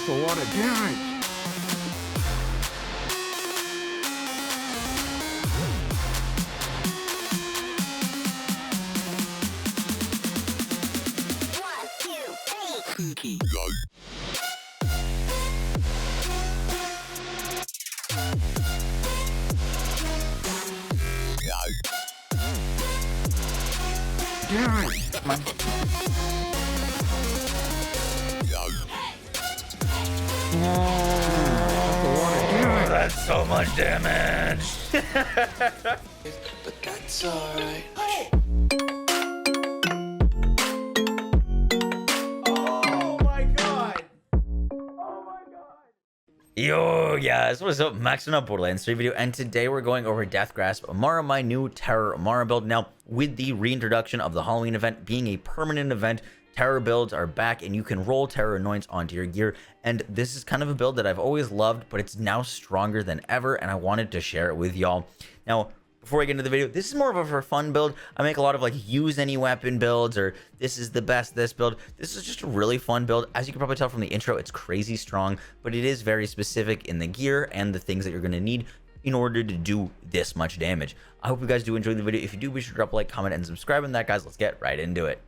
That's a lot of damage. Damage. Come on. That's so much damage. But that's alright. Oh my god. Yo, guys, what is up? Maxing Up Borderlands 3 video, and today we're going over Death Grasp Amara, my new Terror Amara build. Now, with the reintroduction of the Halloween event being a permanent event, Terror builds are back, and you can roll Terror Anoints onto your gear. And this is kind of a build that I've always loved, but it's now stronger than ever, and I wanted to share it with y'all. Now, before I get into the video, this is more of a for fun build. I make a lot of like use any weapon builds, or this is the best this build. This is just a really fun build. As you can probably tell from the intro, it's crazy strong, but it is very specific in the gear and the things that you're going to need in order to do this much damage. I hope you guys do enjoy the video. If you do, be sure to drop a like, comment, and subscribe. And that, guys, let's get right into it.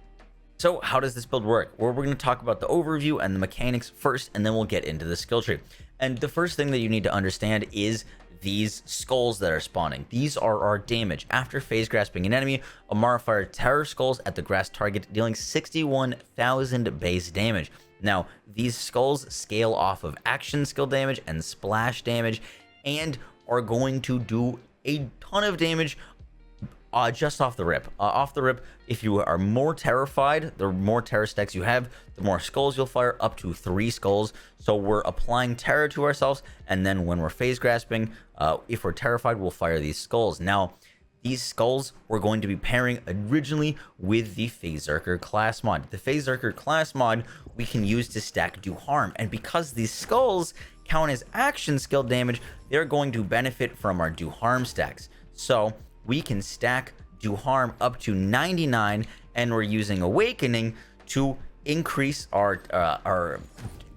So how does this build work? Well, we're going to talk about the overview and the mechanics first, and then we'll get into the skill tree. And the first thing that you need to understand is these skulls that are spawning. These are our damage. After phase grasping an enemy, Amara fired terror skulls at the grass target, dealing 61,000 base damage. Now, these skulls scale off of action skill damage and splash damage, and are going to do a ton of damage just off the rip. If you are more terrified, the more terror stacks you have, the more skulls you'll fire, up to 3 skulls. So we're applying terror to ourselves, and then when we're phase grasping, if we're terrified, we'll fire these skulls. Now, these skulls we're going to be pairing originally with the Phaserker class mod. The Phaserker class mod we can use to stack do harm, and because these skulls count as action skill damage, they're going to benefit from our do harm stacks. So we can stack do harm up to 99, and we're using awakening to increase our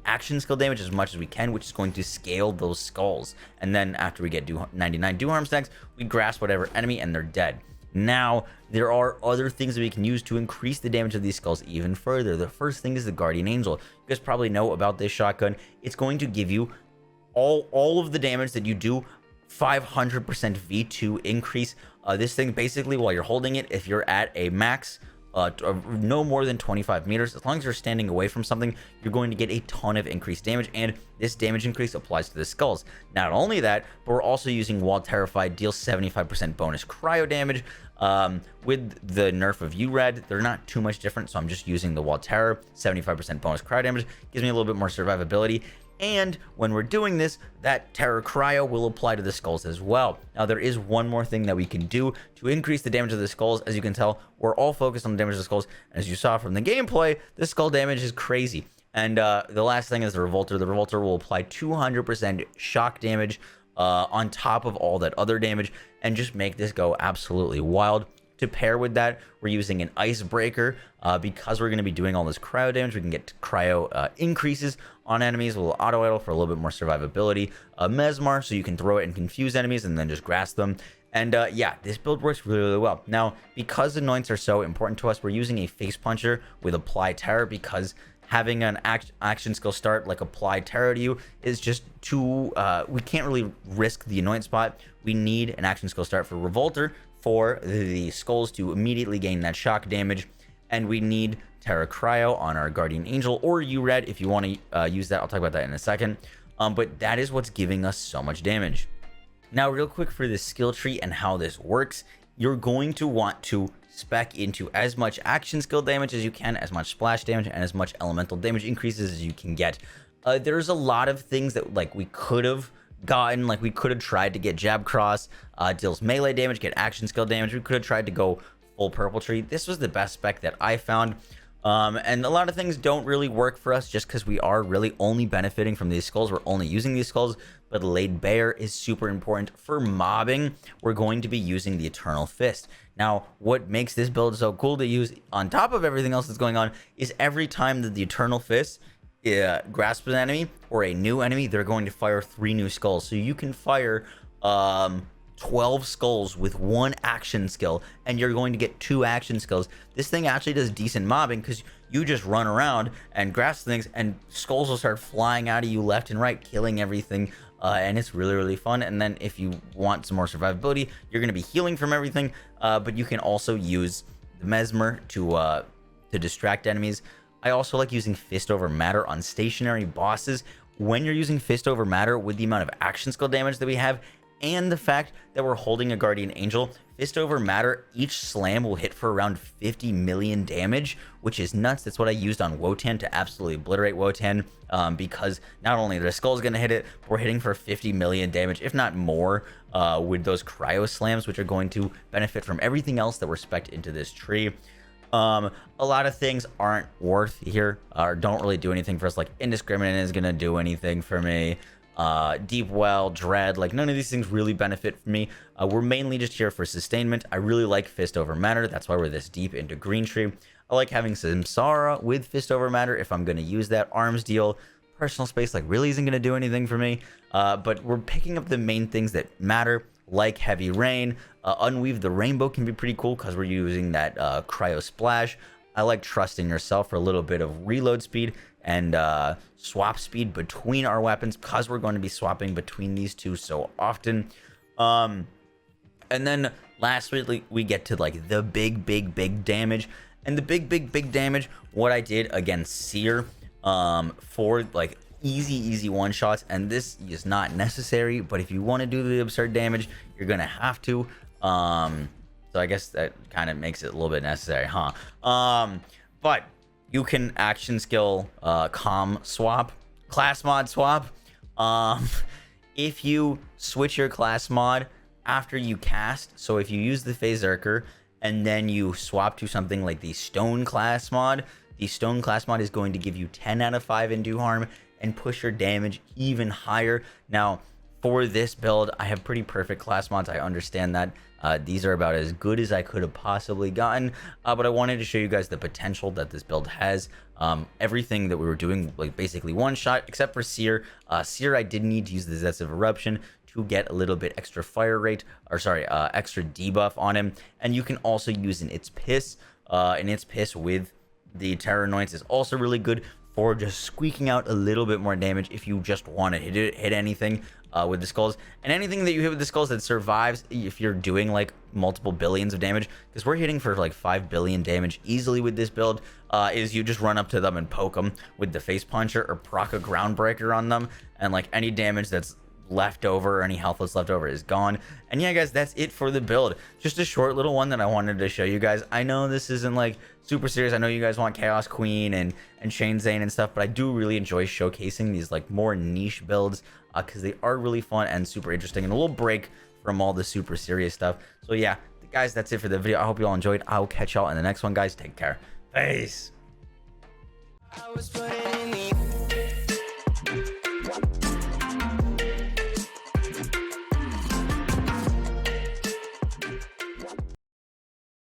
action skill damage as much as we can, which is going to scale those skulls. And then after we get 99 do harm stacks, we grasp whatever enemy and they're dead. Now, there are other things that we can use to increase the damage of these skulls even further. The first thing is the Guardian Angel. You guys probably know about this shotgun. It's going to give you all of the damage that you do, 500% V2 increase. This thing basically, while you're holding it, if you're at a max no more than 25 meters, as long as you're standing away from something, you're going to get a ton of increased damage, and this damage increase applies to the skulls. Not only that, but we're also using While Terrified, deals 75% bonus cryo damage. With the nerf of URAD, they're not too much different, so I'm just using the While Terror. 75% bonus cryo damage gives me a little bit more survivability. And when we're doing this, that Terror Cryo will apply to the skulls as well. Now, there is one more thing that we can do to increase the damage of the skulls. As you can tell, we're all focused on the damage of the skulls. As you saw from the gameplay, the skull damage is crazy. And the last thing is the Revolter. The Revolter will apply 200% shock damage on top of all that other damage, and just make this go absolutely wild. To pair with that, we're using an Icebreaker. Because we're going to be doing all this cryo damage, we can get cryo increases on enemies. We'll auto idle for a little bit more survivability. Mesmer, so you can throw it and confuse enemies and then just grasp them. And yeah, this build works really, really well. Now, because anoints are so important to us, we're using a Face Puncher with Apply Terror, because having an action skill start like Apply Terror to you is just too... we can't really risk the anoint spot. We need an action skill start for Revolter for the skulls to immediately gain that shock damage. And we need Terra Cryo on our Guardian Angel, or URAD if you want to use that. I'll talk about that in a second. But that is what's giving us so much damage. Now, real quick for the skill tree and how this works, you're going to want to spec into as much action skill damage as you can, as much splash damage, and as much elemental damage increases as you can get. There's a lot of things that we could have gotten. We could have tried to get Jab Cross, deals melee damage, get action skill damage. We could have tried to go full purple tree. This was the best spec that I found. And a lot of things don't really work for us just because we are really only benefiting from these skulls. We're only using these skulls, but Laid Bare is super important. For mobbing, we're going to be using the Eternal Fist. Now, what makes this build so cool to use on top of everything else that's going on is every time that the Eternal Fist grasp an enemy or a new enemy, they're going to fire 3 new skulls. So you can fire 12 skulls with 1 action skill, and you're going to get 2 action skills. This thing actually does decent mobbing because you just run around and grasp things, and skulls will start flying out of you left and right, killing everything. And it's really, really fun. And then if you want some more survivability, you're going to be healing from everything, but you can also use the mesmer to distract enemies. I also like using fist over matter on stationary bosses. When you're using fist over matter, with the amount of action skill damage that we have and the fact that we're holding a guardian angel, fist over matter, each slam will hit for around 50 million damage, which is nuts. That's what I used on Wotan to absolutely obliterate Wotan, because not only the skull's gonna hit it, but we're hitting for 50 million damage, if not more, with those cryo slams, which are going to benefit from everything else that we're spec'd into this tree. A lot of things aren't worth here, or don't really do anything for us. Like indiscriminate is gonna do anything for me. Deep well, dread, like none of these things really benefit for me. We're mainly just here for sustainment. I really like fist over matter. That's why we're this deep into green tree. I like having Samsara with fist over matter if I'm going to use that. Arms deal, personal space, like really isn't going to do anything for me. But we're picking up the main things that matter, like heavy rain. Unweave the rainbow can be pretty cool because we're using that cryo splash. I like trusting yourself for a little bit of reload speed and swap speed between our weapons, because we're going to be swapping between these two so often. And then lastly, we get to like the big damage. And the big damage, what I did against Seer, for like easy one shots, and this is not necessary, but if you want to do the absurd damage, you're gonna have to. So I guess that kind of makes it a little bit necessary, huh? But you can action skill class mod swap. If you switch your class mod after you cast, so if you use the Phazerker and then you swap to something like the Stone class mod is going to give you 10 out of 5 in do harm and push your damage even higher. Now, for this build, I have pretty perfect class mods. I understand that. These are about as good as I could have possibly gotten, but I wanted to show you guys the potential that this build has. Everything that we were doing, like basically one shot, except for Seer. Seer, I did need to use the Zest of Eruption to get a little bit extra fire rate, or sorry, extra debuff on him. And you can also use an Its Piss. And Its Piss with the Terror Annoyance is also really good for just squeaking out a little bit more damage if you just want to hit anything with the skulls. And anything that you hit with the skulls that survives if you're doing like multiple billions of damage, because we're hitting for like 5 billion damage easily with this build, is you just run up to them and poke them with the face puncher or proc a groundbreaker on them, and like any damage that's left over, or any health that's left over, is gone. And yeah, guys, that's it for the build. Just a short little one that I wanted to show you guys. I know this isn't like super serious. I know you guys want Chaos Queen and Shane Zane and stuff, but I do really enjoy showcasing these like more niche builds, because they are really fun and super interesting, and a little break from all the super serious stuff. So yeah, guys, that's it for the video. I hope you all enjoyed. I'll catch y'all in the next one, guys. Take care. Peace. I was putting in the